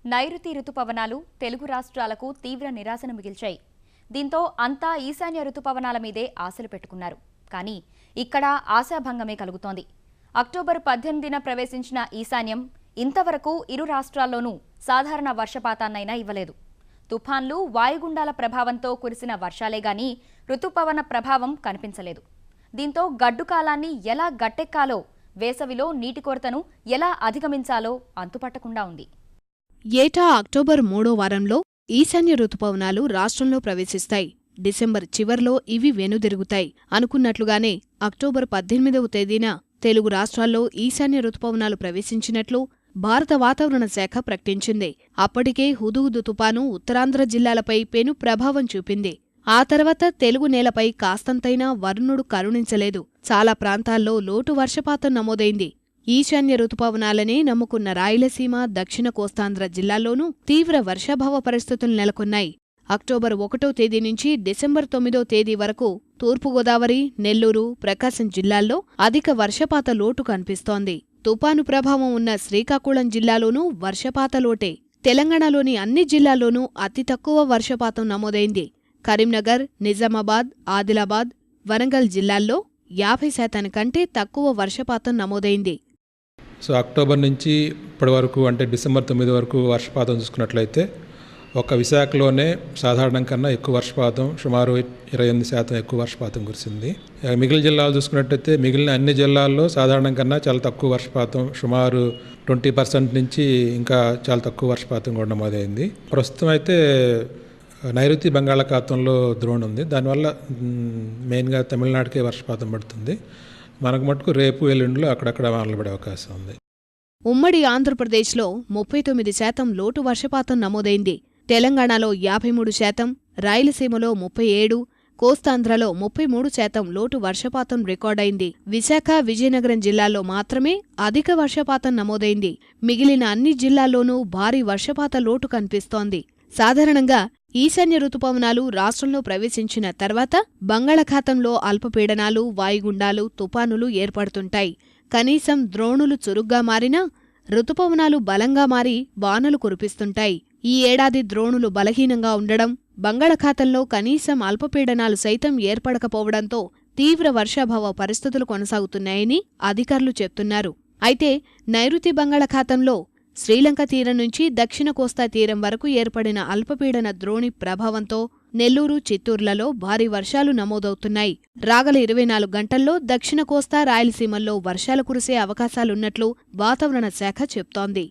నైరుతి రుతుపవనాలు తెలుగు రాష్ట్రాలకు తీవ్ర నిరాశను మిగిల్చాయి. దీంతో అంతా ఈశాన్య రుతుపవనాల మీదే ఆశలు పెట్టుకున్నారు. కానీ ఇక్కడ ఆశాభంగమే కలుగుతోంది. అక్టోబర్ 18న ప్రవేశించిన ఈశాన్యం ఇంతవరకు ఇరు రాష్ట్రాల్లోనూ సాధారణ వర్షపాతాన్నైనా ఇవ్వలేదు. తుఫాన్లు, వాయుగుండాల ప్రభావంతో కురిసిన వర్షాలే గాని రుతుపవన ప్రభావం కనిపించలేదు. దీంతో గడ్డు కాలాన్ని ఎలా గట్టెక్కాలో, వేసవిలో నీటి కొరతను ఎలా అధిగమించాలో అంతుపట్టకుండా ఉంది. ఏటా అక్టోబర్ 3వ వారంలో ఈశాన్య రుతుపవనాలు రాష్ట్రంలో ప్రవేశిస్తాయి. డిసెంబర్ చివర్లో ఇవి వెనుదిరుగుతాయి. అనుకున్నట్లుగానే అక్టోబర్ 18వ తేదీన తెలుగు రాష్ట్రాల్లో ఈశాన్య రుతుపవనాలు ప్రవేశించినట్లు భారత వాతావరణ శాఖ ప్రకటించింది. అప్పటికే హుదూహుదు తుపాను ఉత్తరాంధ్ర జిల్లాలపై పెను ప్రభావం చూపింది. ఆ తర్వాత తెలుగు నేలపై కాస్తంతైనా వరుణుడు కరుణించలేదు. చాలా ప్రాంతాల్లో లోటు వర్షపాతం నమోదైంది. ఈశాన్య రుతుపవనాలనే నమ్ముకున్న రాయలసీమ, దక్షిణ కోస్తాంధ్ర జిల్లాల్లోనూ తీవ్ర వర్షాభావ పరిస్థితులు నెలకొన్నాయి. అక్టోబర్ 1వ తేదీ నుంచి డిసెంబర్ 9వ తేదీ వరకు తూర్పుగోదావరి, నెల్లూరు, ప్రకాశం జిల్లాల్లో అధిక వర్షపాత లోటు కనిపిస్తోంది. తుపాను ప్రభావం ఉన్న శ్రీకాకుళం జిల్లాలోనూ వర్షపాత లోటే. తెలంగాణలోని అన్ని జిల్లాల్లోనూ అతి తక్కువ వర్షపాతం నమోదైంది. కరీంనగర్, నిజామాబాద్, ఆదిలాబాద్, వరంగల్ జిల్లాల్లో 50% కంటే తక్కువ వర్షపాతం నమోదైంది. సో అక్టోబర్ నుంచి ఇప్పటి వరకు అంటే డిసెంబర్ 9 వరకు వర్షపాతం చూసుకున్నట్లయితే ఒక విశాఖలోనే సాధారణం కన్నా ఎక్కువ వర్షపాతం, సుమారు 28% ఎక్కువ వర్షపాతం కురిసింది. మిగిలిన జిల్లాలు చూసుకున్నట్లయితే మిగిలిన అన్ని జిల్లాల్లో సాధారణం కన్నా చాలా తక్కువ వర్షపాతం, సుమారు 20% నుంచి ఇంకా చాలా తక్కువ వర్షపాతం కూడా నమోదైంది. ప్రస్తుతం అయితే నైరుతి బంగాళాఖాతంలో ద్రోణి ఉంది. దానివల్ల మెయిన్గా తమిళనాడుకే వర్షపాతం పడుతుంది. మనకు మటుకు రేపు ఎల్లుండిలో అక్కడక్కడ వానలు పడే అవకాశం ఉంది. ఉమ్మడి ఆంధ్రప్రదేశ్లో 39% లోటు వర్షపాతం నమోదైంది. తెలంగాణలో 53%, రాయలసీమలో 37%, కోస్తాంధ్రలో 33% లోటు వర్షపాతం రికార్డైంది. విశాఖ, విజయనగరం జిల్లాల్లో మాత్రమే అధిక వర్షపాతం నమోదైంది. మిగిలిన అన్ని జిల్లాల్లోనూ భారీ వర్షపాత లోటు కనిపిస్తోంది. సాధారణంగా ఈశాన్య రుతుపవనాలు రాష్ట్రంలో ప్రవేశించిన తర్వాత బంగాళాఖాతంలో అల్పపీడనాలు, వాయుగుండాలు, తుపానులు ఏర్పడుతుంటాయి. కనీసం ద్రోణులు చురుగ్గా మారినా రుతుపవనాలు బలంగా మారి వానలు కురిపిస్తుంటాయి. ఈ ఏడాది ద్రోణులు బలహీనంగా ఉండడం, బంగాళాఖాతంలో కనీసం అల్పపీడనాలు సైతం ఏర్పడకపోవడంతో తీవ్ర వర్షాభావ పరిస్థితులు కొనసాగుతున్నాయని అధికారులు చెప్తున్నారు. అయితే నైరుతి బంగాళాఖాతంలో శ్రీలంక తీరం నుంచి దక్షిణ కోస్తా తీరం వరకు ఏర్పడిన అల్పపీడన ద్రోణి ప్రభావంతో నెల్లూరు, చిత్తూర్లలో భారీ వర్షాలు నమోదవుతున్నాయి. రాగల 24 గంటల్లో దక్షిణ కోస్తా, రాయలసీమల్లో వర్షాలు కురిసే అవకాశాలున్నట్లు వాతావరణ శాఖ చెప్తోంది.